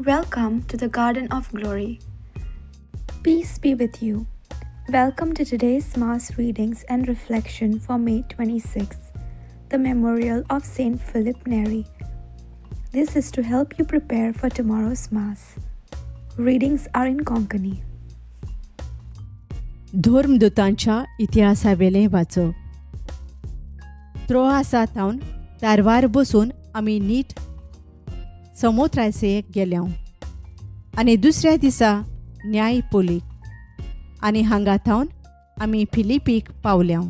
Welcome to the Garden of Glory. Peace be with you. Welcome to today's Mass readings and reflection for May 26th, the memorial of Saint Philip Neri. This is to help you prepare for tomorrow's Mass. Readings are in Konkani. धर्मदूतांच्या इतिहासावेलें वाचप. त्रोआसांतावन तारवार बसून आमी NEET समुद्राचेर गेल्यांव आनी दुसऱ्या दिसा न्यायपोलीक आनी हांगाथावन आमी फिलिपीक पावल्यांव.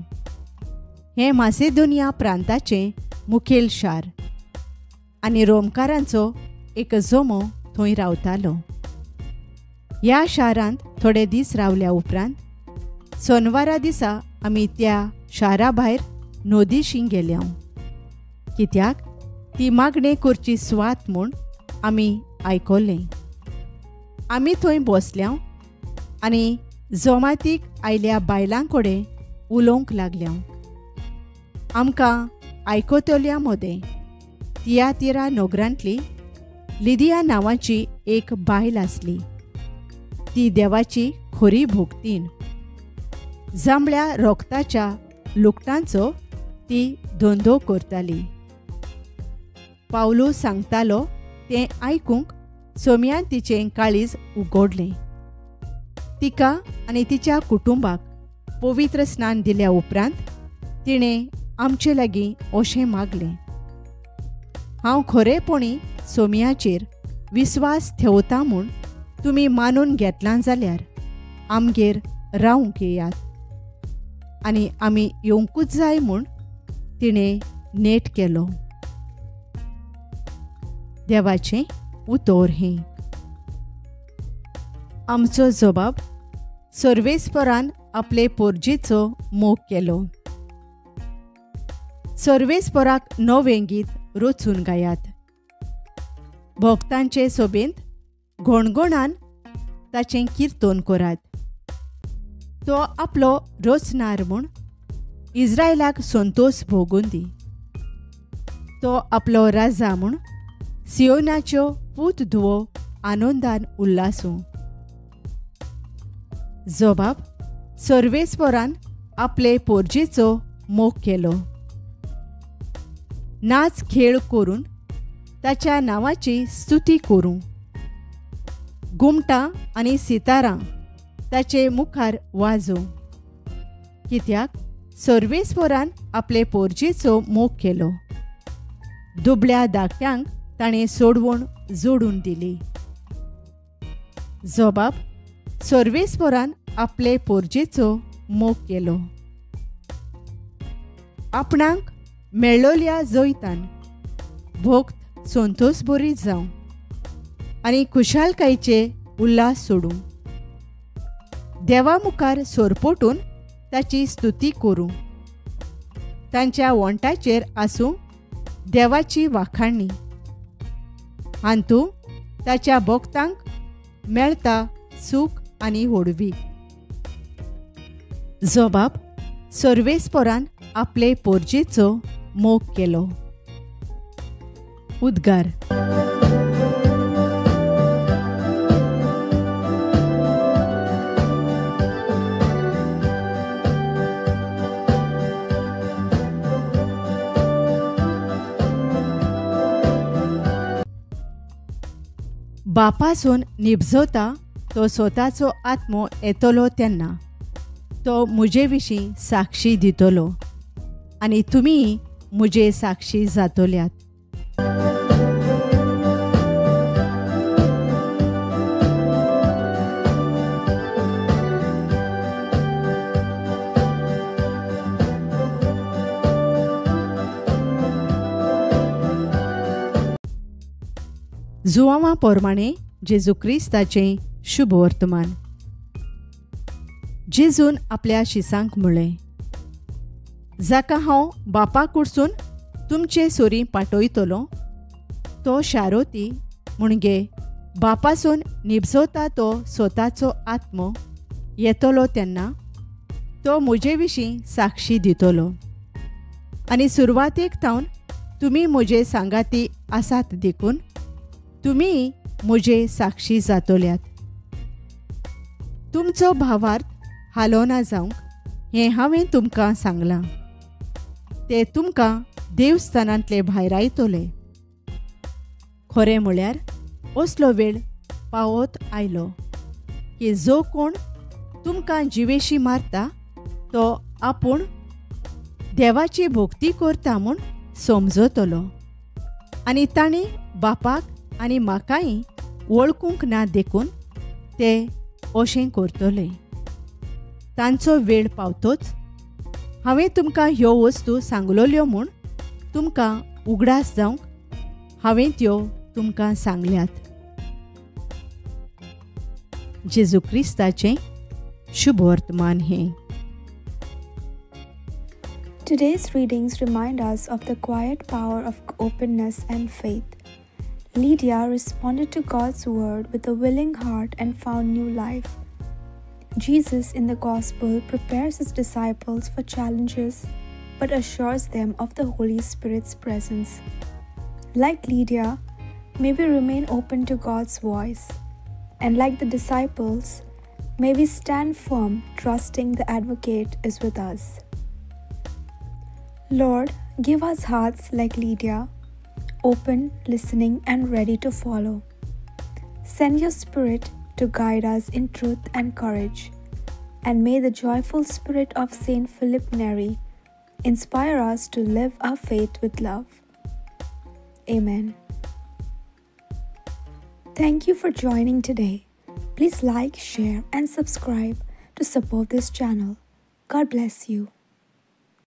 हें मासेदोनिया प्रांताचें मुखेल शार आनी रोमकारांचो एक जोमो थंय रावतालो. ह्या शारांत थोडे दीस रावल्या उपरांत सोनवारा दिसा आमी त्या शारा भायर नोदीशी गेल्यांव, कित्याक ती मागणे करची सुवात म्हूण आमी आयकल्लें. आमी थंय बसल्यांव आनी जोमातीक आयल्या बायलां कडेन उलोवंक लागल्यांव. आमकां आयकतल्या मदें तियातिरा नोगरांतली लिदिया नांवाची एक बायल आसली. ती देवाची खरी भोगतीण. जांबळ्या रोगताच्या लुगटांचो ती धंदो करताली. पावलो सांगतालो तें आयकूंक सोम्यान तिचें काळीज उगडलें. तिका आनी तिच्या कुटुंबाक पवित्र स्नान दिल्या उपरांत तिणें आमचे लागीं अशें मागलें: हांव खरेपणी सोम्याचेर विस्वास ठेवतां म्हूण तुमी मानून घेतलां जाल्यार आमगेर रावंक येयात आनी आमी येवंकूच जाय म्हूण तिणें नेट केलो. देवाचें उतर हें. आमचो जबाब सर्वेस्परान आपले पोरजेचो मोग केलो. सर्वेस्पराक नवेंगीत रचून गायात. भक्तांचे सोबेंत घोणघोणान ताचें किर्तन करात. तो आपलो रचणार म्हूण इस्रायलाक संतोश भोगून दी. तो आपलो राजा म्हूण सियोनाच्यो पूत धुवो आनंदान उल्लासूं. जबाब सर्वेस्परान आपले पोरजेचो मोग केलो. नाच खेळ करून ताच्या नांवाची स्तुती करूं. घुमटां आनी सितारां ताचे मुखार वाजोव, कित्याक सर्वेस्परान आपले पोरजेचो मोग केलो. दुबळ्या धाकट्यांक ताणें सोडवून जोडून दिली. जबाब सर्वेस्परान आपले पोरजेचो मोग केलो. आपणाक मेळ्ळोल्या जैतान भोक्त संतोश बरी जावं आनी खुशालकायेचे उल्हास सोडूं. देवा मुखार सोरपोटून ताची स्तुती करूं. तांच्या वंटाचेर आसूं देवाची वाखाणणी. हांतू ताच्या भक्तांक मेळता सूख आनी व्हडवीक. जबाब सर्वेस्परान आपले पोरजेचो मोग केलो. उद्गार. बापासून निबजवता तो स्वताचो आत्मो येतलो तेन्ना तो मुजे विशीं साक्षी दितलो आनी तुमी मुजे साक्षी जातल्यात. जुवांवा पोरमाणे जेजू क्रिस्ताचें शुभ वर्तमान. जेजून आपल्या शिसांक म्हणलें: जाका हांव बापा कडसून तुमचे सोरी पाठयतलो तो शारोती म्हणजे बापासून निबजवता तो स्वताचो आत्मो येतलो तेन्ना तो मुजे विशीं साक्षी दितलो आनी सुरवातेक थावन तुमी म्हजे सांगाती आसात देखून तुमी म्हजे साक्षी जातोल्यात. तुमचो भावार्थ हालो ना जावंक हें हांवें तुमकां सांगलां. ते तुमकां देवस्थानांतले भायर आयतले. खरें म्हळ्यार असलो वेळ पावत आयलो की जो कोण तुमकां जिवेशी मारता तो आपूण देवाची भोक्ती करता म्हूण समजतलो आनी ताणें बापाक आनी म्हाकाय वळखूंक ना देखून ते अशें करतले. तांचो वेळ पावतोच हांवें तुमकां ह्यो वस्तू सांगलोल्यो म्हूण तुमकां उगडास जावंक हांवें त्यो तुमकां सांगल्यात. जेजू क्रिस्ताचें शुभ वर्तमान हें. Today's readings remind us of the quiet power of openness and faith. Lydia responded to God's word with a willing heart and found new life. Jesus in the Gospel prepares his disciples for challenges but assures them of the Holy Spirit's presence. Like Lydia, may we remain open to God's voice, and like the disciples, may we stand firm, trusting the Advocate is with us. Lord, give us hearts like Lydia, open, listening, and ready to follow. Send your Spirit to guide us in truth and courage, and may the joyful spirit of Saint Philip Neri inspire us to live our faith with love. Amen. Thank you for joining today. Please like, share, and subscribe to support this channel. God bless you.